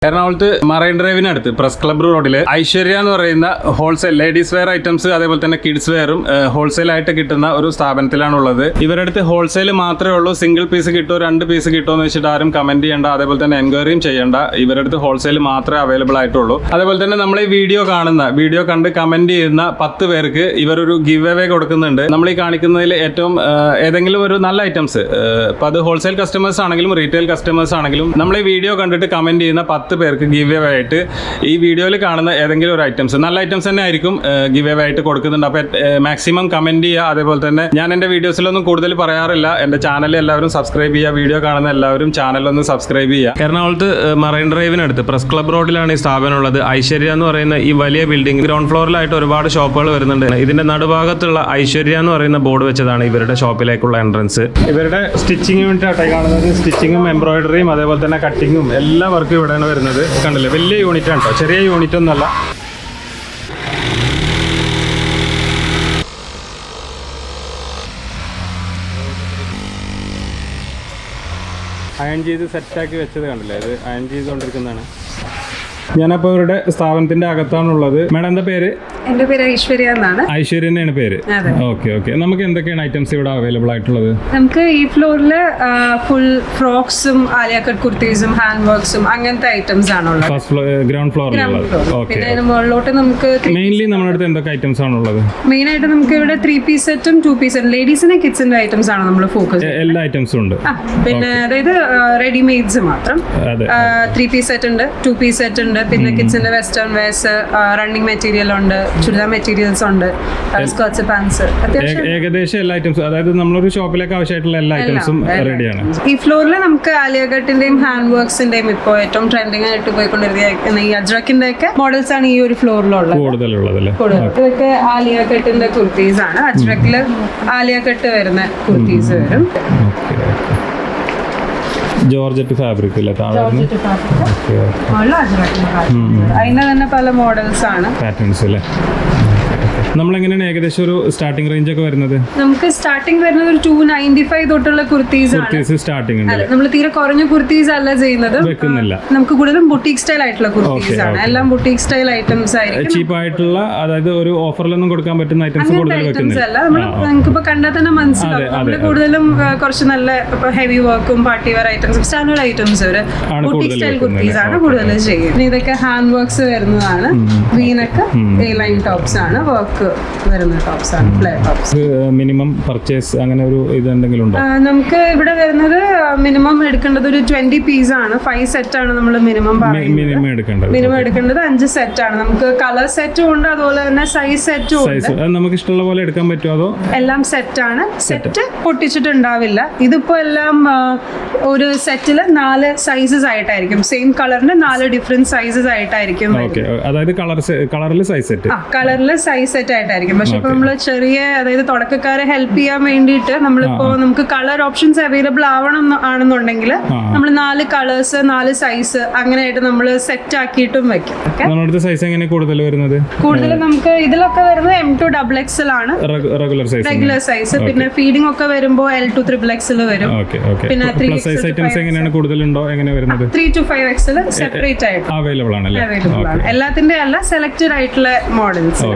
എറണാകുളത്ത് marine ഡ്രൈവിനടുത്ത് press club റോഡിൽ ഐശ്വര്യ എന്ന് പറയുന്ന ഹോൾസെയിൽ ലേഡീസ് വെയർ ഐറ്റംസ് അതേപോലെ തന്നെ കിഡ്സ് വെയറും ഹോൾസെയിൽ ആയിട്ട് കിട്ടുന്ന ഒരു സ്ഥാപനത്തിലാണുള്ളത്. ഇവരുടെ അടുത്ത് ഹോൾസെയിൽ മാത്രമേ ഉള്ളൂ. സിംഗിൾ പീസ് കിട്ടുമോ 2 പീസ് കിട്ടുമോ എന്ന് വെച്ചിട്ട് ആരും കമന്റ് ചെയ്യേണ്ട, അതേപോലെ തന്നെ എൻക്വയറിയും ചെയ്യേണ്ട. ഇവരുടെ അടുത്ത് ഹോൾസെയിൽ മാത്രമേ അവൈലബിൾ ആയിട്ടുള്ളൂ. അതേപോലെ തന്നെ നമ്മൾ ഈ വീഡിയോ കണ്ട് കമന്റ് ചെയ്യുന്ന 10 പേർക്ക് ഇവരൊരു ഗിവ് അവേ കൊടുക്കുന്നുണ്ട്. നമ്മൾ ഈ കാണിക്കുന്നതിൽ ഏറ്റവും ഏതെങ്കിലും ഒരു നല്ല ഐറ്റംസ്, ഇപ്പം അത് ഹോൾസെയിൽ കസ്റ്റമേഴ്സ് ആണെങ്കിലും റീറ്റെയിൽ കസ്റ്റമേഴ്സ് ആണെങ്കിലും നമ്മൾ ഈ വീഡിയോ കണ്ടിട്ട് കമന്റ് ചെയ്യുന്ന 10 പേർക്ക് ഗിവ് അവേ ആയിട്ട് ഈ വീഡിയോയിൽ കാണുന്ന ഏതെങ്കിലും ഒരു ഐറ്റംസ്, നല്ല ഐറ്റംസ് തന്നെ ആയിരിക്കും ഗിവ് അവേ ആയിട്ട് കൊടുക്കുന്നുണ്ട്. അപ്പോൾ മാക്സിമം കമന്റ് ചെയ്യുക. അതേപോലെ തന്നെ ഞാൻ എൻ്റെ വീഡിയോസിലൊന്നും കൂടുതൽ പറയാറില്ല, എൻ്റെ ചാനൽ എല്ലാവരും സബ്സ്ക്രൈബ് ചെയ്യുക. വീഡിയോ കാണുന്ന എല്ലാവരും ചാനലൊന്ന് സബ്സ്ക്രൈബ് ചെയ്യുക. എറണാകുളത്ത് മറൈൻ ഡ്രൈവിനടുത്ത് പ്രസ് ക്ലബ് റോഡിലാണ് ഈ സ്ഥാപനം ഉള്ളത്. ഐശ്വര്യ എന്ന് പറയുന്ന ഈ വലിയ ബിൽഡിംഗ് ഗ്രൗണ്ട് ഫ്ലോറിലായിട്ട് ഒരുപാട് ഷോപ്പുകൾ വരുന്നുണ്ട്. ഇതിന്റെ നടുഭാഗത്തുള്ള ഐശ്വര്യ എന്ന് പറയുന്ന ബോർഡ് വെച്ചതാണ് ഇവരുടെ ഷോപ്പിലേക്കുള്ള എൻട്രൻസ്. ഇവരുടെ സ്റ്റിച്ചിങ് യൂണിറ്റ് ആയിട്ടാണ് കാണുന്നത്. സ്റ്റിച്ചിങ്ങും എംബ്രോയിഡറിയും അതേപോലെ തന്നെ കട്ടിങ്ങും എല്ലാ വർക്കും ഇവിടെയാണ് വരുന്നത്. കണ്ടില്ലേ, വലിയ യൂണിറ്റ് ആണ് കേട്ടോ, ചെറിയ യൂണിറ്റ് ഒന്നല്ല. അയൺ ചെയ്ത് സെറ്റാക്കി വെച്ചത് കണ്ടില്ലേ, ഇത് അയൺ ചെയ്തുകൊണ്ടിരിക്കുന്നതാണ്. ഞാനപ്പോൾ ഇവരുടെ സ്ഥാപനത്തിന്റെ അകത്താണുള്ളത്. മാഡം എന്താ പേര്? എന്റെ പേര് ഐശ്വര്യ എന്നാണ്. ഐശ്വര്യ തന്നെയാണ് പേര്. ഓക്കെ. നമുക്ക് എന്തൊക്കെയാണ് ഐറ്റംസ് ഇവിടെ അവൈലബിൾ ആയിട്ടുള്ളത്? നമുക്ക് ഈ ഫ്ലോറിൽ ഫുൾ ഫ്രോക്സും ആലിയ കട്ട് കുർത്തീസും ഹാൻഡ് വർക്ക്സും അങ്ങനത്തെ ഐറ്റംസ് ആണുള്ളത്. ഗ്രൗണ്ട് ഫ്ലോറിലുള്ളത്. പിന്നെ അതിന് മുകളിലോട്ട് നമുക്ക് മെയിൻലി നമ്മുടെ അടുത്ത് എന്തൊക്കെ ഐറ്റംസ് ആണുള്ളത്? മെയിൻ ആയിട്ട് നമുക്ക് ഇവിടെ 3 പീസ് സെറ്റും 2 പീസ് സെറ്റും ലേഡീസിന്റെ കിഡ്സിന്റെ ഐറ്റംസ് ആണ് നമ്മൾ ഫോക്കസ്. എല്ലാ ഐറ്റംസും ഉണ്ട്. പിന്നെ അതായത് റെഡിമെയ്ഡ്സ് മാത്രം 3 പീസ് സെറ്റ് ഉണ്ട്, 2 പീസ് സെറ്റ് ഉണ്ട്. പിന്നെ കിഡ്സിന്റെ വെസ്റ്റേൺ വെയർസ്, റണ്ണിങ് മെറ്റീരിയൽ ഉണ്ട്, ചുരിദാർ മെറ്റീരിയൽസ് ഉണ്ട്, സ്കേർട്സ് പാൻസ്, ഏകദേശം എല്ലാ ഐറ്റംസും, അതായത് നമ്മളൊരു ഷോപ്പിലേക്ക് ആവശ്യമായിട്ടുള്ള എല്ലാ ഐറ്റംസും റെഡിയാണ്. ഈ ഫ്ലോറിൽ നമുക്ക് ആലിയ കട്ടിന്റെയും ഹാൻഡ് വർക്ക്സിന്റെയും ഇപ്പോൾ ഏറ്റവും ട്രെൻഡിങ് ആയിട്ട് പോയിക്കൊണ്ടിരിക്കുന്ന ഈ അജ്രക്കിന്റെ ഒക്കെ മോഡൽസ് ആണ് ഈ ഒരു ഫ്ലോറിലുള്ളത് കൂടുതലുള്ളത്. ഇതൊക്കെ ആലിയ കട്ടിന്റെ കുർത്തീസ് ആണ്. അജ്രക്കില് ആലിയ കട്ട് വരുന്ന കുർത്തീസ് വരും. ജോർജറ്റ് ഫാബ്രിക് അല്ലേ? അതിന്റെ തന്നെ പല മോഡൽസ് ആണ്, പാറ്റേൺസ് അല്ലേ? നമ്മളെങ്ങനെയാണ് ഏകദേശം ഒരു സ്റ്റാർട്ടിംഗ് റേഞ്ച് ഒക്കെ വരുന്നത്? നമുക്ക് സ്റ്റാർട്ടിംഗ് വരുന്നത് ഒരു 295 തൊട്ടുള്ള കുർത്തീസ് ആണ് സ്റ്റാർട്ടിംഗ്. നമ്മൾ തീരെ കുറഞ്ഞ കുർത്തീസ് അല്ല ചെയ്യുന്നത്, വെക്കുന്നില്ല. നമുക്ക് കൂടുതലും ബുട്ടീക് സ്റ്റൈൽ ആയിട്ടുള്ള കുർത്തീസ് ആണ്. എല്ലാം ബുട്ടീക് സ്റ്റൈൽ ഐറ്റംസ് ആയിരിക്കും. ചീപ്പ് ആയിട്ടുള്ള, അതായത് ഒരു ഓഫറിലൊന്നും കൊടുക്കാൻ പറ്റുന്ന ഐറ്റംസ് അല്ല. നമുക്കിപ്പോ കണ്ടാൽ തന്നെ മനസ്സിലാവും നമ്മള് കൂടുതലും കുറച്ച് നല്ല ഹെവി വർക്കും പാർട്ടി വെയർ ഐറ്റംസും സ്റ്റാൻഡേർഡ് ഐറ്റംസ് ഒരു ബുട്ടീക് സ്റ്റൈൽ കുർത്തീസ് ആണ് കൂടുതലും ചെയ്യുന്നത്. ഇതൊക്കെ ഹാൻഡ് വർക്ക്സ് വരുന്നതാണ്. വീനൊക്കെ എ ലൈൻ ടോപ്സ് ആണ്, വർക്ക് വരുന്ന ടോപ്സ് ആണ്, ഫ്ലെയർ ടോപ്സ്. മിനിമം പർച്ചേസ് അങ്ങനെ ഒരു ഇത് എന്തെങ്കിലും ഉണ്ടോ? നമുക്ക് ഇവിടെ വരുന്നത് മിനിമം എടുക്കേണ്ടത് ഒരു 20 പീസ് ആണ്. 5 സെറ്റ് ആണ് നമ്മൾ മിനിമം മിനിമം എടുക്കേണ്ടത്. 5 സെറ്റ് ആണ്. നമുക്ക് കളർ സെറ്റും ഉണ്ട്, അതുപോലെ തന്നെ സൈസ് സെറ്റും ഉണ്ട്. നമുക്ക് ഇഷ്ടമുള്ള പോലെ എടുക്കാൻ പറ്റുമോ അതോ? എല്ലാം സെറ്റ് ആണ്. സെറ്റ് പൊട്ടിച്ചിട്ടുണ്ടാവില്ല. ഇതിപ്പോ എല്ലാം ഒരു സെറ്റില് 4 സൈസസ് ആയിട്ടായിരിക്കും. സെയിം കളറിന് 4 ഡിഫറെന്റ് സൈസസ് ആയിട്ടായിരിക്കും. അതായത് കളറിൽ സൈസ് സെറ്റ്, കളറിൽ സൈസ് സെറ്റ് ആയിട്ടായിരിക്കും. പക്ഷെ ഇപ്പൊ നമ്മള് ചെറിയ, അതായത് തുടക്കക്കാരെ ഹെൽപ്പ് ചെയ്യാൻ വേണ്ടിയിട്ട് നമ്മളിപ്പോ നമുക്ക് കളർ ഓപ്ഷൻസ് അവൈലബിൾ ആണെന്നുണ്ടെങ്കിൽ നമ്മൾ 4 കളേഴ്സ് 4 സൈസ് അങ്ങനെയായിട്ട് നമ്മൾ സെറ്റ് ആക്കിയിട്ടും വെക്കും. സൈസ് എങ്ങനെ കൂടുതൽ വരുന്നത്? കൂടുതൽ നമുക്ക് ഇതിലൊക്കെ വരുന്നത് M2 XXL ആണ് റെഗുലർ സൈസ്. പിന്നെ ഫീഡിംഗ് ഒക്കെ വരുമ്പോൾ L2 XXL വരും. പിന്നെ 3 സൈസ് ഐറ്റംസ് എങ്ങനെയാണ് കൂടുതലുണ്ടോ? എങ്ങനെ വരുന്നത്? 3 to 5 XL സെപ്പറേറ്റ് ആയിട്ട് അവൈലബിൾ ആണ്. എല്ലാത്തിന്റെ അല്ല, സെലക്ടഡ് ആയിട്ടുള്ള മോഡൽസ്.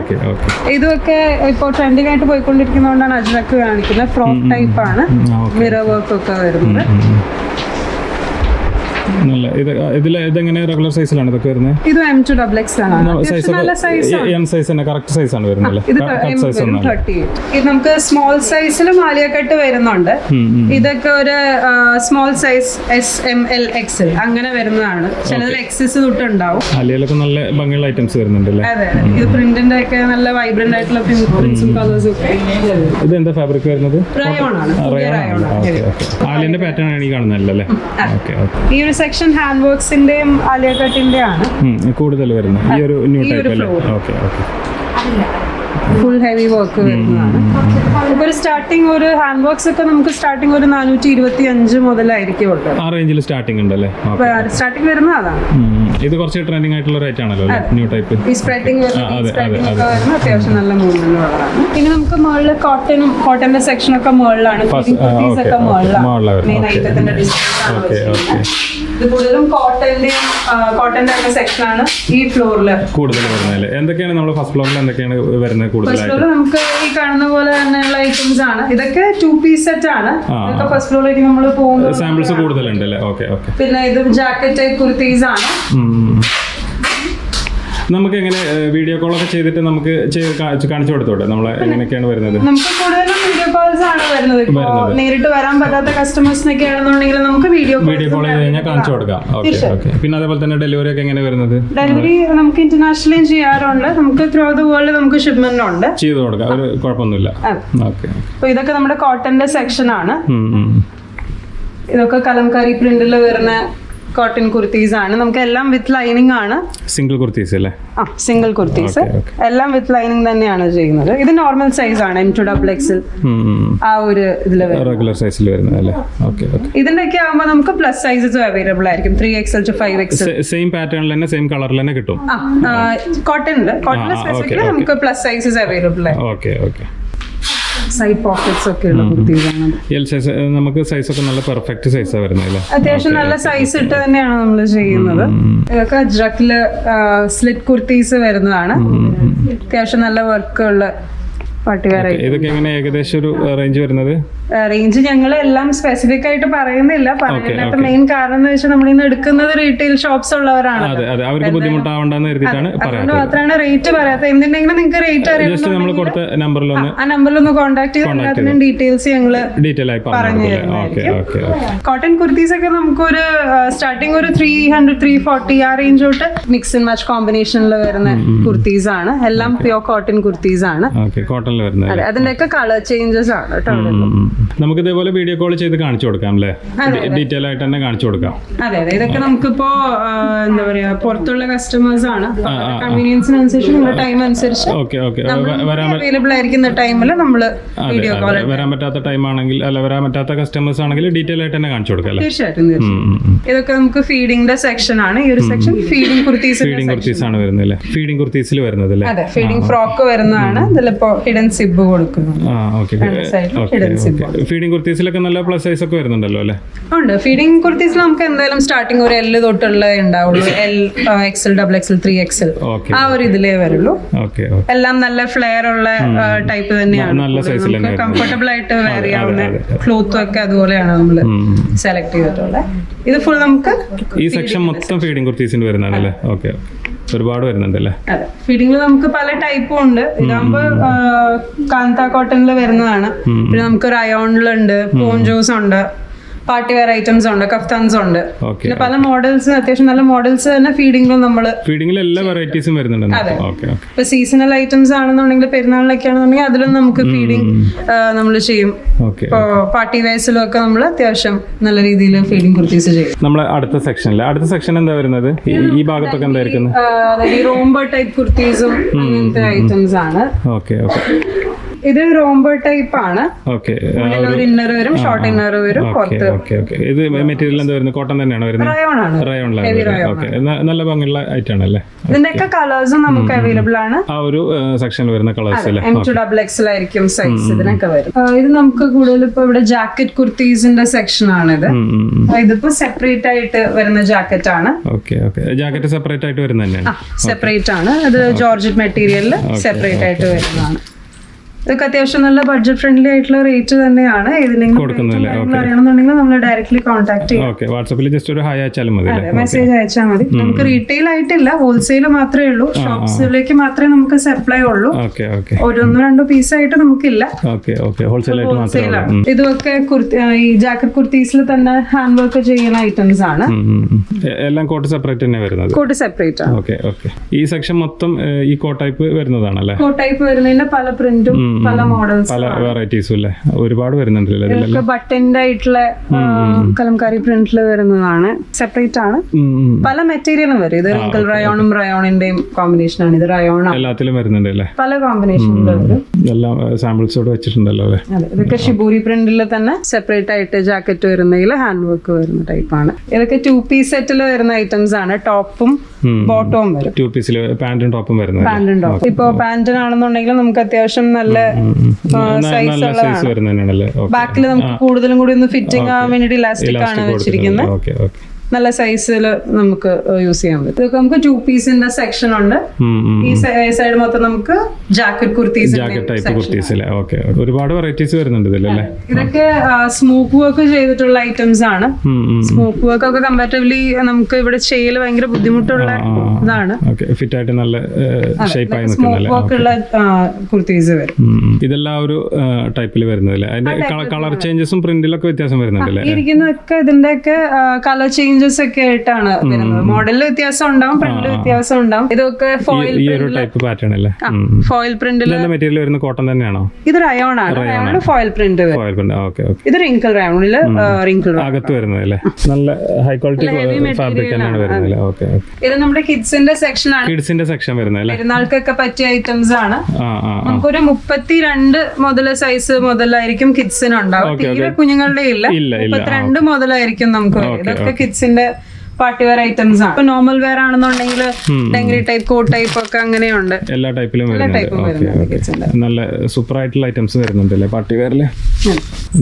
ഇതൊക്കെ ഇപ്പോൾ ട്രെൻഡിങ് ആയിട്ട് പോയിക്കൊണ്ടിരിക്കുന്നതുകൊണ്ടാണ് അജ്രക്ക് കാണിക്കുന്നത്. ഫ്രോക്ക് ടൈപ്പ് ആണ്, മിറർ വർക്ക് ഒക്കെ വരുന്നത്. ഇതെങ്ങനെ റെഗുലർ സൈസിലാണ് ഇതൊക്കെ വരുന്നത്? ഇത് M2 XXL ആണ്. എം സൈസ് തന്നെ കറക്റ്റ് സൈസ് ആണ് വരുന്നത്. ഇത് നമുക്ക് സ്മോൾ സൈസിലും ആലിയ കട്ട് വരുന്നുണ്ട്. ഇതൊക്കെ ഒരു small size S, M, L, XL അങ്ങനെ വരുന്നതാണ്. ചിലതിൽ XS തൊട്ടുണ്ടാവും. ആലിയയിലൊക്കെ നല്ല ഭംഗിയുള്ള ഐറ്റംസ് വരുന്നുണ്ട്. അതെ, ഇത് പ്രിന്റിന്റെ ഒക്കെ നല്ല വൈബ്രന്റ് ആയിട്ടുള്ള പ്രിന്റ്സും കളേഴ്സും ഒക്കെ. ഇത് എന്താ ഫാബ്രിക് വരുന്നത്? റയോൺ ആണ്. ആലിയന്റെ പാറ്റേൺ ആണ് ഈ കാണുന്നല്ലേ? ഈ ഒരു സെക്ഷൻ ഹാൻഡ് വർക്ക്സിന്റെയും ആലിയ കട്ടിന്റെ ആണ് കൂടുതൽ വരുന്നത്. ഈ ഒരു ന്യൂ ടൈപ്പ് അല്ലേ? ഫുൾ ഹെവി വർക്ക് വരുന്നതാണ്. ഒരു സ്റ്റാർട്ടിംഗ് ഒരു ഹാൻഡ് വർക്ക്സ് ഒക്കെ നമുക്ക് സ്റ്റാർട്ടിംഗ് ഒരു 425 മുതലായിരിക്കും ഉള്ളത്. ആ റേഞ്ചിൽ സ്റ്റാർട്ടിംഗ് ഉണ്ടല്ലേ? സ്റ്റാർട്ടിംഗ് വരുന്നത് അതാണ്. ഇത് കുറച്ച് ട്രെൻഡിങ് ആയിട്ടുള്ള റേറ്റ് ആണല്ലോ ന്യൂ ടൈപ്പ്. ഈ സ്പ്രെഡിംഗ് വരുന്ന അത്യാവശ്യം നല്ല മൂവ്മെന്റ് ഉള്ളതാണ്. പിന്നെ നമുക്ക് മുകളിൽ കോട്ടന്റെ സെക്ഷൻ ഒക്കെ മുകളിലാണ്. ഒക്കെ മുകളിലാണ്. മെയിൻ ഐറ്റത്തിന്റെ ഡിസ്പ്ലേ. ഇത് കൂടുതലും കോട്ടന്റെ ഒക്കെ സെക്ഷനാണ് ഈ ഫ്ലോറിൽ കൂടുതൽ വരുന്നത്. എന്തൊക്കെയാണ് നമ്മൾ ഫസ്റ്റ് ഫ്ലോറിൽ എന്തൊക്കെയാണ് വരുന്നത് കൂടുതലായിട്ട്? ഫസ്റ്റ് ഫ്ലോറിൽ നമുക്ക് ഈ കാണുന്ന പോലെ തന്നെയുള്ള ഐറ്റംസ് ആണ്. ഇതൊക്കെ 2-piece സെറ്റ് ആണ്. ഇതൊക്കെ ഫസ്റ്റ് ഫ്ലോറിലേക്ക് നമ്മൾ പോകുന്നത് സാമ്പിൾസ് കൂടുതലുണ്ട് അല്ലേ? Okay okay. പിന്നെ ഇത് ജാക്കറ്റ് ടൈപ്പ് കുർത്തീസ് ആണ്. നമുക്ക് എങ്ങനെ വീഡിയോ കോളൊക്കെ ചെയ്തിട്ട് നമുക്ക് കാണിച്ചു കൊടുത്തോട്ടെ നമ്മളെ എങ്ങനെയൊക്കെയാണ് വരുന്നത്? നമുക്ക് കൂടുതലും വീഡിയോ കോൾസ് ആണ് വരുന്നത്. നേരിട്ട് വരാൻ പറ്റാത്ത കസ്റ്റമേഴ്സിനൊക്കെ ആണെന്നുണ്ടെങ്കിൽ നമുക്ക് വീഡിയോ കോൾ ചെയ്ത് കഴിഞ്ഞാൽ കാണിച്ചു കൊടുക്കാം. Okay okay. പിന്നെ അതേപോലെ തന്നെ ഡെലിവറി ഒക്കെ എങ്ങനെ വരുന്നത്? ഡെലിവറി നമുക്ക് ഇന്റർനാഷണലും ചെയ്യാറുണ്ട്. നമുക്ക് ത്രൂ ദ വേൾഡ് നമുക്ക് ഷിപ്മെന്റ് ഉണ്ട്, ചെയ്തു കൊടുക്കാം. ഒരു കുഴപ്പമൊന്നുമില്ല. ഓക്കെ. അപ്പൊ ഇതൊക്കെ നമ്മുടെ കോട്ടന്റെ സെക്ഷൻ ആണ്. ഇതൊക്കെ കലംകാരി പ്രിന്റിൽ വരുന്ന കോട്ടൺ കുർത്തീസ് ആണ്. നമുക്ക് എല്ലാം വിത്ത് ലൈനിങ് ആണ്. സിംഗിൾ കുർത്തീസ് അല്ലേ? സിംഗിൾ കുർത്തീസ് എല്ലാം വിത്ത് ലൈനിങ് തന്നെയാണ് ചെയ്യുന്നത്. ഇത് നോർമൽ സൈസ് ആണ്, M2XXL ആ ഒരു ഇതില് റെഗുലർ സൈസിൽ വരുന്നതല്ലേ? Okay okay. ഇതിന്റെയൊക്കെ ആകുമ്പോൾ നമുക്ക് പ്ലസ് സൈസസ് അവൈലബിൾ ആയിരിക്കും. 3XL to 5XL സെയിം പാറ്റേണിൽ തന്നെ സെയിം കളറിൽ തന്നെ കിട്ടും. കോട്ടണില് സ്പെസിഫിക്കലി നമുക്ക് പ്ലസ് സൈസസ് അവൈലബിൾ ആയിരിക്കും. Okay okay. സൈഡ് പോക്കറ്റ്സ് ഒക്കെ ഉള്ള കുർത്തീസാണ്. നമുക്ക് സൈസ് ഒക്കെ നല്ല പെർഫെക്റ്റ് സൈസാണ് വരുന്നത്. അത്യാവശ്യം നല്ല സൈസ് ഇട്ട് തന്നെയാണ് നമ്മൾ ചെയ്യുന്നത്. ഇതൊക്കെ അജ്രക്കില് സ്ലിറ്റ് കുർത്തീസ് വരുന്നതാണ്. അത്യാവശ്യം നല്ല വർക്ക് ഉള്ള പാർട്ടിവെയർ. ഇതൊക്കെ എങ്ങനെ ഏകദേശം ഒരു റേഞ്ച് വരുന്നത്? റേഞ്ച് ഞങ്ങൾ എല്ലാം സ്പെസിഫിക് ആയിട്ട് പറയുന്നില്ല. പറയുന്നതിനകത്ത് മെയിൻ കാരണം എന്ന് വെച്ചാൽ നമ്മൾ ഇന്ന് എടുക്കുന്നത് റീറ്റെയിൽ ഷോപ്സ് ഉള്ളവരാണ്. അവർക്ക് ബുദ്ധിമുട്ടാവണ്ടെന്ന് കരുതിയിട്ടാണ് അതുകൊണ്ട് മാത്രമാണ് റേറ്റ് പറയാത്തത്. എന്തുണ്ടെങ്കിലും നിങ്ങൾക്ക് റേറ്റ് അറിയാം, ആ നമ്പറിലൊന്ന് കോൺടാക്ട് ചെയ്ത് ഡീറ്റെയിൽസ് ഞങ്ങൾ പറഞ്ഞു തരുന്നതായിരിക്കും. കോട്ടൺ കുർത്തീസ് ഒക്കെ നമുക്കൊരു സ്റ്റാർട്ടിങ് ഒരു 300-340 ആ റേഞ്ച് തൊട്ട് മിക്സ് ആൻഡ് മാച്ച് കോമ്പിനേഷനിൽ വരുന്ന കുർത്തീസ് ആണ്. എല്ലാം പ്യോർ കോട്ടൺ കുർത്തീസ് ആണ്. അതിന്റെയൊക്കെ കളർ ചേഞ്ചസ് ആണ് കേട്ടോ. നമുക്ക് ഇതേപോലെ വീഡിയോ കോൾ ചെയ്ത് കാണിച്ചു കൊടുക്കാം അല്ലേ? ഡീറ്റെയിൽ ആയിട്ട് തന്നെ കാണിച്ചു കൊടുക്കാം. അതെ അതെ. ഇതൊക്കെ നമുക്കിപ്പോ എന്താ പറയാ പുറത്തുള്ള കസ്റ്റമേഴ്സ് ആണ്. കൺവീനിയൻസിനനുസരിച്ച് നമ്മുടെ ടൈം അനുസരിച്ച് അവൈലബിൾ ആയിരിക്കുന്ന ടൈമിൽ നമ്മൾ വീഡിയോ കോൾ. വരാൻ പറ്റാത്ത ടൈം ആണെങ്കിൽ വരാൻ പറ്റാത്ത കസ്റ്റമേഴ്സ് ആണെങ്കിൽ ഡീറ്റെയിൽ ആയിട്ട് തന്നെ കാണിച്ചു കൊടുക്കാം. തീർച്ചയായിട്ടും. ഇതൊക്കെ നമുക്ക് ഫീഡിംഗിന്റെ സെക്ഷൻ ആണ്. ഈ ഒരു സെക്ഷൻ ഫീഡിംഗ് കുർത്തീസ് ആണ് വരുന്നത്. ഫീഡിംഗ് കുർത്തീസിൽ വരുന്നത് അല്ലേ? അതെ, ഫീഡിംഗ് ഫ്രോക്ക് വരുന്നതാണ്. ഇതിലിപ്പോ ഹിഡൻ സിബ് കൊടുക്കുന്നത്. ഫീഡിംഗ് കുർത്തീസിലൊക്കെ നല്ല പ്ലസ് സൈസ് ഒക്കെ വരുന്നുണ്ടല്ലോ അല്ലേ? ഉണ്ട്. ഫീഡിംഗ് കുർത്തീസിൽ നമുക്ക് എന്തായാലും സ്റ്റാർട്ടിംഗ് ഒരു L തൊട്ടുള്ളതേ ഉണ്ടാവുള്ളൂ. L, XL, XXL, 3XL ആ ഒരു ഇതിലേ വരുള്ളൂ. എല്ലാം നല്ല ഫ്ലെയർ ഉള്ള ടൈപ്പ് തന്നെയാണ്. കംഫർട്ടബിൾ ആയിട്ട് വെയർ ചെയ്യാവുന്ന ക്ലോത്തും ഒക്കെ അതുപോലെയാണ് നമ്മൾ സെലക്ട് ചെയ്തിട്ടുള്ളത്. ഇത് ഫുൾ നമുക്ക് ഈ സെക്ഷൻ മൊത്തം ഫീഡിംഗ് കുർത്തീസിന് വരുന്നതാണല്ലേ? ഓക്കെ. ഒരുപാട് വരുന്നുണ്ടല്ലേ? അതെ. ഫീഡിംഗിൽ നമുക്ക് പല ടൈപ്പും ഉണ്ട്. ഇതാകുമ്പോ കാന്ത കോട്ടണിൽ വരുന്നതാണ്. പിന്നെ നമുക്ക് റയോണിലുണ്ട്, പോഞ്ചോസ് ഉണ്ട്, പാർട്ടി വെയർ ഐറ്റംസ് ഉണ്ട്, കഫ്താൻസ് ഉണ്ട്. പിന്നെ പല മോഡൽസ്, അത്യാവശ്യം നല്ല മോഡൽസ് തന്നെ ഫീഡിംഗിലും നമ്മൾ എല്ലാ വെറൈറ്റീസും വരുന്നുണ്ട്. ഇപ്പൊ സീസണൽ ഐറ്റംസ് ആണെന്നുണ്ടെങ്കിൽ പെരുന്നാളിലൊക്കെ ആണെന്നുണ്ടെങ്കിൽ അതിലും നമുക്ക് ഫീഡിംഗ് നമ്മൾ ചെയ്യും. ഇപ്പൊ പാർട്ടി വെയർസിലും ഒക്കെ നമ്മൾ അത്യാവശ്യം നല്ല രീതിയിൽ ഫീഡിംഗ് കുർത്തീസ് ചെയ്യും. നമ്മളെ അടുത്ത സെക്ഷൻ എന്താ വരുന്നത്? ഈ ഭാഗത്തൊക്കെ എന്തായിരിക്കും? അതായത് റോംബോ ടൈപ്പ് കുർത്തീസും അങ്ങനത്തെ ഐറ്റംസ് ആണ്. Okay okay. ഇത് റോംബോ ടൈപ്പ് ആണ്. ഒരു ഇന്നർ വരും, ഷോർട്ട് ഇന്നർ വരും. ഇത് മെറ്റീരിയൽ എന്താ വരുന്നത്? കോട്ടൺ തന്നെയാണ് വരുന്നത്? നല്ല ഭംഗിയുള്ള ഐറ്റം ആണല്ലേ? ഇതിന്റെയൊക്കെ കളേഴ്സും നമുക്ക് അവൈലബിൾ ആണ്. ആ ഒരു സെക്ഷനിൽ വരുന്ന കളേഴ്സ് അല്ലേ? M2XXL ആയിരിക്കും സൈസ്. ഇതിനൊക്കെ വരും. ഇത് നമുക്ക് കൂടുതൽ ഇപ്പൊ ഇവിടെ ജാക്കറ്റ് കുർത്തീസിന്റെ സെക്ഷൻ ആണിത്. ഇതിപ്പോ സെപ്പറേറ്റ് ആയിട്ട് വരുന്ന ജാക്കറ്റ് ആണ്. ജാക്കറ്റ് സെപ്പറേറ്റ് ആയിട്ട് വരുന്നത് തന്നെയാണ്. സെപ്പറേറ്റ് ആണ്. ഇത് ജോർജറ്റ് മെറ്റീരിയലിൽ സെപ്പറേറ്റ് ആയിട്ട് വരുന്നതാണ്. ഇതൊക്കെ അത്യാവശ്യം നല്ല ബഡ്ജറ്റ് ഫ്രണ്ട്ലി ആയിട്ടുള്ള റേറ്റ് തന്നെയാണ്. അറിയണമെന്നുണ്ടെങ്കിൽ നമ്മൾ ഡയറക്ട്ലി കോൺടാക്ട് ചെയ്യാം. വാട്സാപ്പിൽ ജസ്റ്റ് ഒരു ഹായ് അയച്ചാലും മതി, മെസ്സേജ് അയച്ചാൽ മതി. നമുക്ക് റീറ്റെയിൽ ആയിട്ടില്ല, ഹോൾസെയിൽ മാത്രമേ ഉള്ളൂ. ഷോപ്സിലേക്ക് മാത്രമേ നമുക്ക് സപ്ലൈ ഉള്ളൂ. ഒന്നോ രണ്ടോ പീസ് ആയിട്ട് നമുക്കില്ല. ഇതൊക്കെ ഈ ജാക്കറ്റ് കുർത്തീസിൽ തന്നെ ഹാൻഡ് വർക്ക് ചെയ്യുന്ന ഐറ്റംസ് ആണ്. എല്ലാം കോട്ട് സെപ്പറേറ്റ് തന്നെ വരുന്നത്. കോട്ട് സെപ്പറേറ്റ് ആണ്. ഈ സെക്ഷൻ മൊത്തം ഈ കോട്ട് ടൈപ്പ് വരുന്നതാണല്ലേ? കോട്ട് ടൈപ്പ് വരുന്നതിന്റെ പല പ്രിന്റും പല മോഡൽസ്, പല വെറൈറ്റീസും അല്ലേ? ഒരുപാട് വരുന്നുണ്ടല്ലോ. ബട്ടന്റെ ആയിട്ടുള്ള കലംകാരി പ്രിന്റിൽ വരുന്നതാണ്. സെപ്പറേറ്റ് ആണ്. പല മെറ്റീരിയലും വരും. ഇത് റിങ്കിൾ റയോണും റയോണിന്റെയും കോമ്പിനേഷൻ ആണ്. ഇത് റയോൺ എല്ലാത്തിലും വരുന്നുണ്ട് അല്ലേ? പല കോമ്പിനേഷനിലും വരും. എല്ലാം സാമ്പിൾസോട് വെച്ചിട്ടുണ്ടല്ലോ അല്ലേ? ഇതൊക്കെ ഷിബൂരി പ്രിന്റിൽ തന്നെ സെപ്പറേറ്റ് ആയിട്ട് ജാക്കറ്റ് വരുന്നതിൽ ഹാൻഡ് വർക്ക് വരുന്ന ടൈപ്പാണ്. ഇതൊക്കെ 2-piece സെറ്റിൽ വരുന്ന ഐറ്റംസ് ആണ്. ടോപ്പും ബോട്ടവും വരും. 2 പീസിൽ പാന്റും ടോപ്പും വരുന്നത്. പാന്റും ടോപ്പ്. ഇപ്പൊ പാന്റിനാണെന്നുണ്ടെങ്കിൽ നമുക്ക് അത്യാവശ്യം നല്ല സൈസ് വരുന്നതല്ലേ? ബാക്കിൽ നമുക്ക് കൂടുതലും കൂടി ഒന്ന് ഫിറ്റിംഗ് ആവാൻ വേണ്ടിട്ട് ഇലാസ്റ്റിക് ആണ് വെച്ചിരിക്കുന്നത്. നല്ല സൈസിൽ നമുക്ക് യൂസ് ചെയ്യാൻ പറ്റും. ഇതൊക്കെ നമുക്ക് 2 പീസിന്റെ സെക്ഷൻ ഉണ്ട്. ഈ സൈഡ് മൊത്തം നമുക്ക് jacket kurtis, jacket type kurtis. Okay, ഒരുപാട് വെറൈറ്റീസ് വരുന്നുണ്ട് ഇതിലല്ലേ. ഇതൊക്കെ സ്മോക്ക് വർക്ക് ചെയ്തിട്ടുള്ള ഐറ്റംസ് ആണ്. സ്മോക്ക് വർക്ക് ഒക്കെ കമ്പാരിറ്റീവ്ലി നമുക്ക് ഇവിടെ ചെയ്യൽ ഭയങ്കര ബുദ്ധിമുട്ടുള്ള ഇതാണ്. ഫിറ്റ് ആയിട്ട് നല്ല ഷേപ്പ് ആയി സ്മോക്ക് വർക്ക് ഉള്ള കുർത്തീസ് വരും. ഇതെല്ലാം ഒരു ടൈപ്പിൽ വരുന്നതല്ലേ. അതിന്റെ കളർ ചേഞ്ചസും പ്രിന്റിലൊക്കെ വ്യത്യാസം വരുന്നുണ്ടല്ലേ. ഇരിക്കുന്നതൊക്കെ ഇതിന്റെയൊക്കെ കളർ ചേഞ്ചസ് ഒക്കെ ആയിട്ടാണ് വരുന്നത്. മോഡലിൽ വ്യത്യാസം ഉണ്ടാവും, പ്രിന്റിൽ വ്യത്യാസം ഉണ്ടാവും. ഇതൊക്കെ ഫോയിൽ ടൈപ്പ് പാറ്റേൺ അല്ലേ. ഫോയിൽ പ്രിന്റിൽ മെറ്റീരിയൽ വരുന്ന കോട്ടൺ തന്നെയാണോ? ഇത് റയോൺ ആണ്. റയോണിൽ ഫോയിൽ പ്രിന്റ് വരും. ഇത് റിങ്കിൾ റയോണിൽ റിങ്കിൾ അകത്ത് വരുന്നതല്ലേ. നല്ല ഹൈ ക്വാളിറ്റി ഫാബ്രിക് തന്നെയാണ് വരുന്നത്. ഓക്കെ, ഇത് നമ്മുടെ കിഡ്സിന്റെ സെക്ഷൻ ആണ്. കിഡ്സിന്റെ സെക്ഷൻ വരുന്നതല്ലേ. പെരുന്നാൾക്കൊക്കെ പറ്റിയ ഐറ്റംസ് ആണ്. നമുക്കൊരു 32 മുതൽ സൈസ് മുതലായിരിക്കും കിഡ്സിനുണ്ടാവും. തീരെ കുഞ്ഞുങ്ങളുടെ ഇല്ല. 32 മുതലായിരിക്കും നമുക്ക്. ഇതൊക്കെ കിഡ്സിന്റെ പാർട്ടി വെയർ ഐറ്റംസ് ആണ്. നോർമൽ വെയർ ആണെന്നുണ്ടെങ്കിൽ ഡെങ്കറി ടൈപ്പ്, കോട്ട് ടൈപ്പ് ഒക്കെ അങ്ങനെയുണ്ട്. എല്ലാ ടൈപ്പിലും നല്ല സൂപ്പർ ആയിട്ടുള്ള ഐറ്റംസ് വരുന്നുണ്ടല്ലേ പാർട്ടി വെയറില്.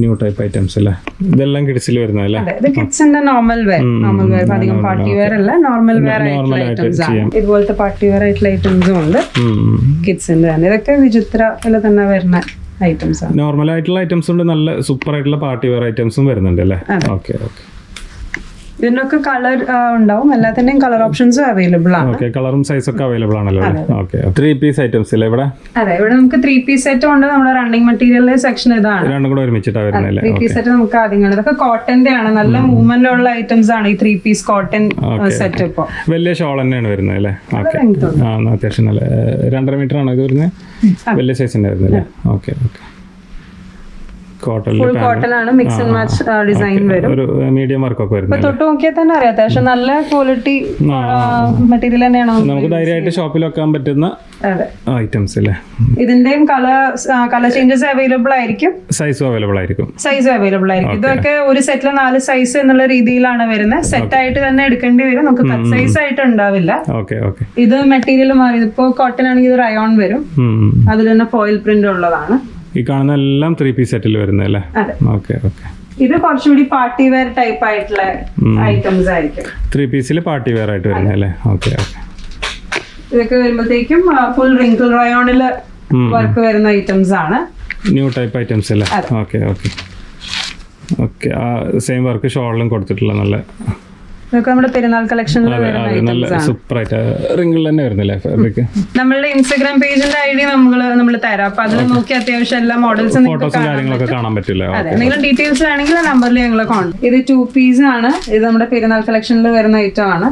ന്യൂ ടൈപ്പ് ഐറ്റംസ് അല്ലേ. ഇതെല്ലാം കിഡ്സിൽ വരുന്നതല്ലേ. ഇത് കിഡ്സിന്റെ നോർമൽ വെയർ. നോർമൽ വെയർ അധികം പാർട്ടി വെയർ അല്ല, നോർമൽ വെയർ ആയിട്ടുള്ള ഐറ്റംസ് ആണ്. ഇതുപോലത്തെ പാർട്ടി വെയർ ആയിട്ടുള്ള ഐറ്റംസും ഉണ്ട് കിഡ്സിന്റെ തന്നെ. ഇതൊക്കെ വിചിത്രയില് തന്നെ വരുന്ന ഐറ്റംസ് ആണ്. നോർമൽ ആയിട്ടുള്ള ഐറ്റംസ് ഉണ്ട്, നല്ല സൂപ്പർ ആയിട്ടുള്ള പാർട്ടി വെയർ ഐറ്റംസും വരുന്നുണ്ട് അല്ലേ. Okay, okay. ഇതിനൊക്കെ കളർ ഉണ്ടാവും. എല്ലാത്തിന്റെയും കളർ ഓപ്ഷൻസും അവൈലബിൾ ആണ്. ഓക്കെ, കളറും സൈസും ഒക്കെ അവൈലബിൾ ആണല്ലോ. ഓക്കെ, 3 പീസ് ഐറ്റംസ് അല്ലേ ഇവിടെ. അതെ, ഇവിടെ നമുക്ക് 3 പീസ് സെറ്റും ഉണ്ട്. നമ്മുടെ റണ്ണിങ് മെറ്റീരിയലിന്റെ സെക്ഷൻ ഇതാണ്. രണ്ടും കൂടെ ഒരുമിച്ചിട്ടാണ് വരുന്നത്. 3 പീസ് സെറ്റ് നമുക്ക് ആദ്യം കാണാം. ഇതൊക്കെ കോട്ടന്റെ ആണ്. നല്ല മൂവ്മെന്റ് ഉള്ള ഐറ്റംസ് ആണ് ഈ 3 പീസ് കോട്ടൺ സെറ്റ്. ഇപ്പൊ വലിയ ഷോൾ തന്നെയാണ് വരുന്നത് അല്ലേ. ഓക്കെ, അത്യാവശ്യം നല്ല 2.5 മീറ്റർ ആണ് ഇത് വരുന്നത്. വലിയ സൈസിന്റെ വരുന്നത് അല്ലേ. Okay, okay. ഫുൾ കോട്ടൺ ആണ്. മിക്സ് ആൻഡ് മാച്ച് ഡിസൈൻ വരും. ഒരു മീഡിയം വർക്ക് ഒക്കെ വരുന്നത്. തൊട്ട് നോക്കിയാൽ തന്നെ അറിയാം അത്യാവശ്യം നല്ല ക്വാളിറ്റി മെറ്റീരിയൽ തന്നെയാണ്. നമുക്ക് ധൈര്യമായിട്ട് ഷോപ്പിൽ വെക്കാൻ പറ്റുന്ന ഐറ്റംസ് അല്ലേ. ഇതിന്റെയും കളർ ചേഞ്ചസ് അവൈലബിൾ ആയിരിക്കും. സൈസും അവൈലബിൾ ആയിരിക്കും. ഇതൊക്കെ ഒരു സെറ്റിൽ 4 സൈസ് എന്നുള്ള രീതിയിലാണ് വരുന്നത്. സെറ്റ് ആയിട്ട് തന്നെ എടുക്കേണ്ടി വരും. നമുക്ക് കട്ട് സൈസ് ആയിട്ട് ഉണ്ടാവില്ല. ഇത് മെറ്റീരിയൽ മാറി. ഇപ്പോ കോട്ടൺ ആണെങ്കിൽ ഇത് റയോൺ വരും. അതിൽ തന്നെ ഫോയിൽ പ്രിന്റ് ഉള്ളതാണ്. ഈ കാണുന്ന എല്ലാം 3 പീസ് സെറ്റിൽ വരുന്നല്ലേ. Okay, okay. ഇത് കുറച്ചുകൂടി പാർട്ടി വെയർ ടൈപ്പ് ആയിട്ടുള്ള ഐറ്റംസ് ആയിരിക്കും. 3 പീസിൽ പാർട്ടി വെയർ ആയിട്ട് വരുന്നല്ലേ. Okay, okay. ഇതൊക്കെ വരുമ്പോഴത്തേക്കും ഫുൾ റിങ്കിൾ റയോണില് വർക്ക് വരുന്ന ഐറ്റംസ് ആണ്. ന്യൂ ടൈപ്പ് ഐറ്റംസ് അല്ലേ. Okay, okay, okay. ആ സെയിം വർക്ക് ഷോളിലും കൊടുത്തിട്ടുള്ള നല്ല ഇതൊക്കെ നമ്മുടെ പെരുന്നാൾ കളക്ഷനിൽ നമ്മളുടെ ഇൻസ്റ്റാഗ്രാം പേജിന്റെ ഐഡി നമ്മൾ തരാം. അപ്പൊ അതിൽ നോക്കി അത്യാവശ്യം എല്ലാ മോഡൽസും കാണാൻ പറ്റില്ല. എന്തെങ്കിലും ഡീറ്റെയിൽസ് വേണമെങ്കിൽ നമ്പറിൽ ഞങ്ങൾ കോൺടാക്ട്. ഇത് 2 പീസ് ആണ്. ഇത് നമ്മുടെ പെരുന്നാൾ കളക്ഷനിൽ വരുന്ന ഐറ്റം ആണ്.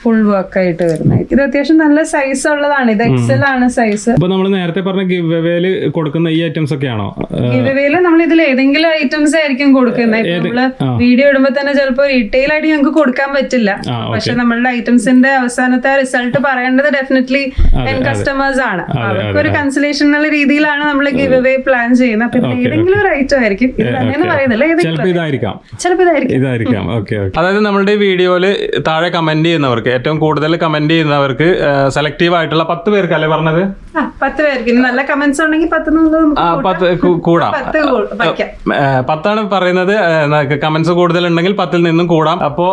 ഫുൾ വർക്ക് ആയിട്ട് വരുന്ന. ഇത് അത്യാവശ്യം നല്ല സൈസ് ഉള്ളതാണ്. ഇത് എക്സൽ ആണ് സൈസ്. നമ്മൾ നേരത്തെ പറഞ്ഞ ഗിവ് അവേയില് കൊടുക്കുന്ന ഈ ഐറ്റംസ് ഒക്കെയാണോ? ഗിവ് അവേയില് നമ്മൾ ഇതിൽ ഏതെങ്കിലും ഐറ്റംസ് ആയിരിക്കും കൊടുക്കുന്നത്. നമ്മള് വീഡിയോ ഇടുമ്പോ തന്നെ ചിലപ്പോൾ റീറ്റെയിൽ ആയിട്ട് ഞങ്ങൾക്ക് കൊടുക്കാൻ പറ്റില്ല. പക്ഷെ നമ്മളുടെ ഐറ്റംസിന്റെ അവസാനത്തെ റിസൾട്ട് പറയേണ്ടത് ഡെഫിനറ്റ്ലി എൻ കസ്റ്റമേഴ്സ് ആണ്. അവർക്ക് ഒരു കൺസലേഷൻ എന്നുള്ള രീതിയിലാണ് നമ്മൾ ഗിവ് അവേ പ്ലാൻ ചെയ്യുന്നത്. അപ്പൊ ഏതെങ്കിലും ഒരു ഐറ്റം ആയിരിക്കും. ഇത് തന്നെ പറയുന്നില്ല, ചിലപ്പോൾ ഇതായിരിക്കാം. അതായത് നമ്മളുടെ വീഡിയോയില് താഴെ കമന്റ് ചെയ്യുന്നവർക്ക്, ഏറ്റവും കൂടുതൽ കമന്റ് ചെയ്യുന്നവർക്ക് സെലക്ടീവ് ആയിട്ടുള്ള 10 പേർക്ക് അല്ലേ പറഞ്ഞത്? 10 പേർക്ക്. നല്ല കമന്റ്സ് ഉണ്ടെങ്കിൽ 10 കൂടാം. 10 പറയുന്നത്. കമന്റ്സ് കൂടുതൽ ഉണ്ടെങ്കിൽ 10 നിന്നും കൂടാം. അപ്പോ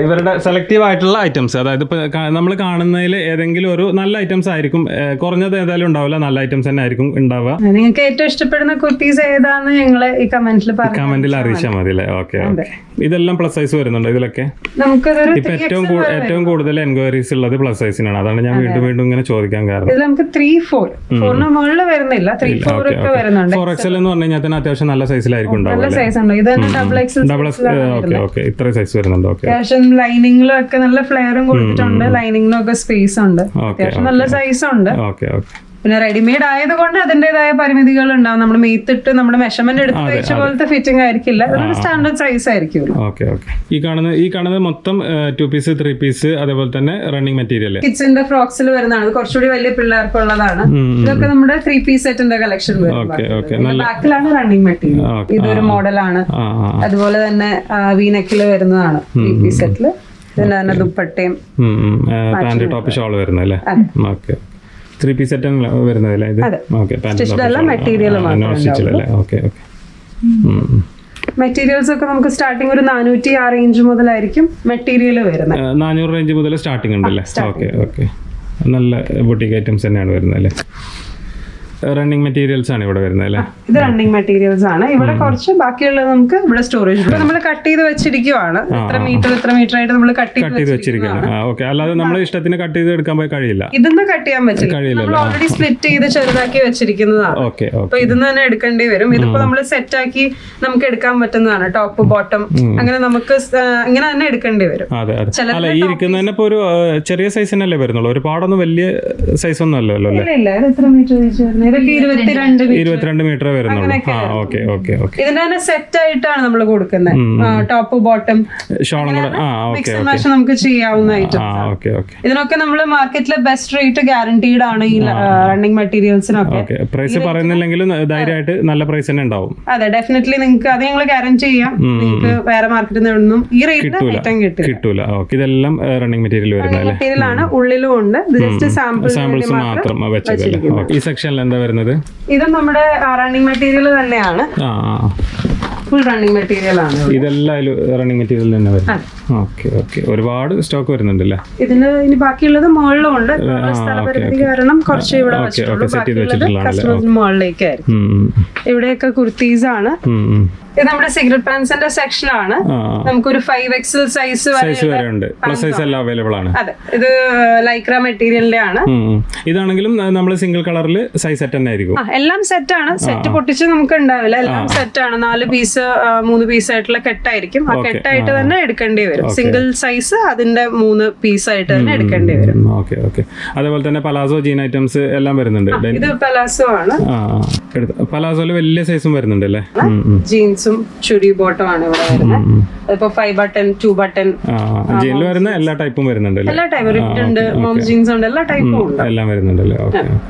ഇവരുടെ സെലക്റ്റീവ് ആയിട്ടുള്ള ഐറ്റംസ്, അതായത് ഇപ്പൊ നമ്മൾ കാണുന്നതിൽ ഏതെങ്കിലും ഒരു നല്ല ഐറ്റംസ് ആയിരിക്കും. കുറഞ്ഞത് ഏതായാലും ഉണ്ടാവില്ല, നല്ല ഐറ്റംസ് തന്നെ ആയിരിക്കും ഉണ്ടാവുക. നിങ്ങൾക്ക് ഏറ്റവും ഇഷ്ടപ്പെടുന്ന കുർത്തീസ് ഏതാണെന്ന് ഞങ്ങള് ഈ കമന്റിൽ അറിയിച്ചാൽ മതി അല്ലേ. ഓക്കെ, ഇതെല്ലാം പ്ലസ് സൈസ് വരുന്നുണ്ട് ഇതിലൊക്കെ. ഇപ്പൊ ഏറ്റവും കൂടുതൽ എൻക്വയറീസ് ഉള്ളത് പ്ലസ് സൈസിനാണ്. അതാണ് ഞാൻ വീണ്ടും ഇങ്ങനെ ചോദിക്കാൻ കാരണം. 3-4 മുകളിൽ വരുന്നില്ല. 3-4 ഒക്കെ വരുന്നുണ്ട്. 4XL എന്ന് പറഞ്ഞു കഴിഞ്ഞാൽ തന്നെ അത്യാവശ്യം നല്ല സൈസിലായിരിക്കും ഉണ്ടാവുക. ഇത്ര സൈസ് വരുന്നുണ്ട്. അത്യാവശ്യം ലൈനിങ്ങിലും ഒക്കെ നല്ല ഫ്ലെയറും കൊടുത്തിട്ടുണ്ട്. ലൈനിങ്ങിനും ഒക്കെ സ്പേസ് ഉണ്ട്. അത്യാവശ്യം നല്ല സൈസ് ഉണ്ട്. പിന്നെ റെഡിമെയ്ഡ് ആയതുകൊണ്ട് അതിന്റേതായ പരിമിതികൾ ഉണ്ടാവും. നമ്മൾ മീത്തിട്ട് നമ്മുടെ മെഷർമെന്റ് എടുത്ത് വെച്ച പോലത്തെ ഫിറ്റിംഗ് ആയിരിക്കില്ല. അതൊരു സ്റ്റാൻഡേർഡ് സൈസ് ആയിരിക്കും. ഈ കാണുന്നത് മൊത്തം 2 പീസ് 3 പീസ് അതേപോലെ തന്നെ റണ്ണിങ് മെറ്റീരിയൽ കിഡ്സിന്റെ ഫ്രോക്സിൽ വരുന്നതാണ്. കുറച്ചുകൂടി വലിയ പിള്ളേർക്കുള്ളതാണ്. ഇതൊക്കെ നമ്മുടെ 3 പീസ് സെറ്റിന്റെ കളക്ഷൻ വരും. ബാക്കിലാണ് റണ്ണിങ് മെറ്റീരിയൽ. ഇതൊരു മോഡലാണ്. അതുപോലെ തന്നെ വീനെക്കില് വരുന്നതാണ് 3 പീസ് സെറ്റില്. ഇതിന്റെ തന്നെ ദുപ്പട്ടയും പാന്റ് ടോപ്പ് ഷോൾ വരുന്നല്ലേ. 3 പീസ് സെറ്റ് വരുന്നതല്ലേ ഇത്? മെറ്റീരിയൽസ് ഒക്കെ നമുക്ക് സ്റ്റാർട്ടിങ് ഒരു 400 ആ റേഞ്ച് മുതലായിരിക്കും മെറ്റീരിയൽ വരുന്നത്. 400 റേഞ്ച് മുതൽ സ്റ്റാർട്ടിംഗ് ഉണ്ടല്ലേ? ഓക്കെ ഓക്കെ, നല്ല ബുട്ടീക്ക് ഐറ്റംസ് തന്നെയാണ് വരുന്നത് അല്ലേ? റണ്ണിങ് മെറ്റീരിയൽസ് ആണ് ഇവിടെ വരുന്നത് അല്ലേ? ഇത് റണ്ണിങ് മെറ്റീരിയൽസ് ആണ്. ഇവിടെ കുറച്ച് ബാക്കിയുള്ളത് നമുക്ക് ഇവിടെ സ്റ്റോറേജ്. ഇപ്പൊ നമ്മൾ കട്ട് ചെയ്ത് വെച്ചിരിക്കുവാണ്. ഇത്ര മീറ്റർ ആയിട്ട് നമ്മൾ കട്ട് ചെയ്ത് വെച്ചിരിക്കുകയാണ്. ഓക്കെ, അല്ലാതെ നമ്മൾ ഇഷ്ടത്തിന് കട്ട് ചെയ്ത് എടുക്കാൻ പോയി കഴിയില്ല. ഇതൊന്നും കട്ട് ചെയ്യാൻ പറ്റില്ല. നമ്മൾ ഓൾറെഡി സ്പ്ലിറ്റ് ചെയ്ത് ചെറുതാക്കി വെച്ചിരിക്കുന്നതാണ്. ഓക്കെ അപ്പൊ ഇതിന്ന് തന്നെ എടുക്കേണ്ടി വരും. ഇതിപ്പോ നമ്മൾ സെറ്റ് ആക്കി നമുക്ക് എടുക്കാൻ പറ്റുന്നതാണ്. ടോപ്പ് ബോട്ടം അങ്ങനെ നമുക്ക് ഇങ്ങനെ തന്നെ എടുക്കേണ്ടി വരും. അതെ അതെ. അല്ല, ഈ ഇരിക്കുന്ന തന്നെ ഇപ്പൊ ഒരു ചെറിയ സൈസിനല്ലേ വരുന്നുള്ളൂ, ഒരുപാടൊന്നും വലിയ സൈസ് ഒന്നും അല്ലല്ലോ അല്ലേ? ഇല്ല, ഇത് എത്ര മീറ്റർ ചോദിച്ചു? 22 മീറ്റർ വരുന്നുള്ളൂ. Okay okay okay. ഇതിന് തന്നെ സെറ്റ് ആയിട്ടാണ് നമ്മൾ കൊടുക്കുന്നത്. ടോപ്പ് ബോട്ടം ഷോളും കൂടെ നമുക്ക് ചെയ്യാവുന്ന ഐറ്റംസ്. Okay okay. ഇതിനൊക്കെ നമ്മൾ മാർക്കറ്റിലെ ബെസ്റ്റ് റേറ്റ് ഗ്യാരണ്ടീഡ് ആണ് ഈ റണ്ണിങ് മെറ്റീരിയൽസിനൊക്കെ. പ്രൈസ് പറയുന്നില്ലെങ്കിലും ധൈര്യമായിട്ട് നല്ല പ്രൈസ് തന്നെ ഉണ്ടാവും. അതെ, ഡെഫിനറ്റ്ലി നിങ്ങൾക്ക് അത് ഞങ്ങൾ ഗ്യാരണ്ടി ചെയ്യാം. നിങ്ങൾക്ക് വേറെ മാർക്കറ്റിൽ നിന്നൊന്നും ഈ റേറ്റ് ഐറ്റം കിട്ടൂല. ഇതെല്ലാം റണ്ണിങ് മെറ്റീരിയൽ മെറ്റീരിയൽ ആണ്. ഉള്ളിലും ഉണ്ട്. ജസ്റ്റ് സാമ്പിൾസ് മാത്രം വെച്ചതല്ലേ? ഈ സെക്ഷനിൽ എന്താ വരുന്നത്? ഇത് നമ്മുടെ റണ്ണിങ് മെറ്റീരിയൽ തന്നെയാണ്. ഫുൾ റണ്ണിങ് മെറ്റീരിയൽ ആണ്. ഇതെല്ലാം റണ്ണിങ് മെറ്റീരിയൽ തന്നെ വരും. Okay okay. ഒരുപാട് സ്റ്റോക്ക് വരുന്നുണ്ടല്ലേ? ഇതിന് ഇനി ബാക്കിയുള്ളത് മുകളിലും ഉണ്ട്. സ്ഥലപരിധി കാരണം കുറച്ച് ഇവിടെ കസ്റ്റമേഴ്സിന് മുകളിലേക്കായിരിക്കും. ഇവിടെയൊക്കെ കുർത്തീസ് ആണ്. ഇത് നമ്മുടെ സിഗരറ്റ് പാൻസിന്റെ സെക്ഷൻ ആണ്. നമുക്കൊരു 5XL സൈസ് വരെ ഉണ്ട്. പ്ലസ് സൈസ് എല്ലാം അവൈലബിൾ ആണ്. അതെ, ഇത് ലൈക്ര മെറ്റീരിയലിന്റെ ആണ്. ഇതാണെങ്കിലും നമ്മൾ സിംഗിൾ കളറിൽ സൈസ് സെറ്റ് തന്നെ ആയിരിക്കും. എല്ലാം സെറ്റ് ആണ്. സെറ്റ് പൊട്ടിച്ച് നമുക്ക് ഉണ്ടാവില്ല. എല്ലാം സെറ്റ് ആണ്. 4 പീസ് 3 പീസ് ആയിട്ടുള്ള കെട്ടായിരിക്കും. ആ കെട്ടായിട്ട് തന്നെ എടുക്കേണ്ടി വരും. സിംഗിൾ സൈസ് അതിന്റെ 3 പീസ് ആയിട്ട് തന്നെ എടുക്കേണ്ടി വരും. Okay okay. അതേപോലെ തന്നെ പലാസോ ജീൻ ഐറ്റംസ് എല്ലാം വരുന്നുണ്ട്. ഇത് പലാസോ ആണ്. പലാസോയിൽ വലിയ സൈസും വരുന്നുണ്ട് അല്ലേ? ജീൻസും ചുരി ബോട്ടം ആണ് ഇവിടെ വരുന്നത്. അതിപ്പോ 5 ബട്ടൺ 2 ബട്ടൺ ജീനിൽ വരുന്ന എല്ലാ ടൈപ്പും വരുന്നുണ്ട്. എല്ലാ ടൈപ്പും ഉണ്ട്. മോം ജീൻസ് ഉണ്ട്. എല്ലാ ടൈപ്പും ഉണ്ട്. എല്ലാം വരുന്നുണ്ടല്ലേ? ഓക്കെ.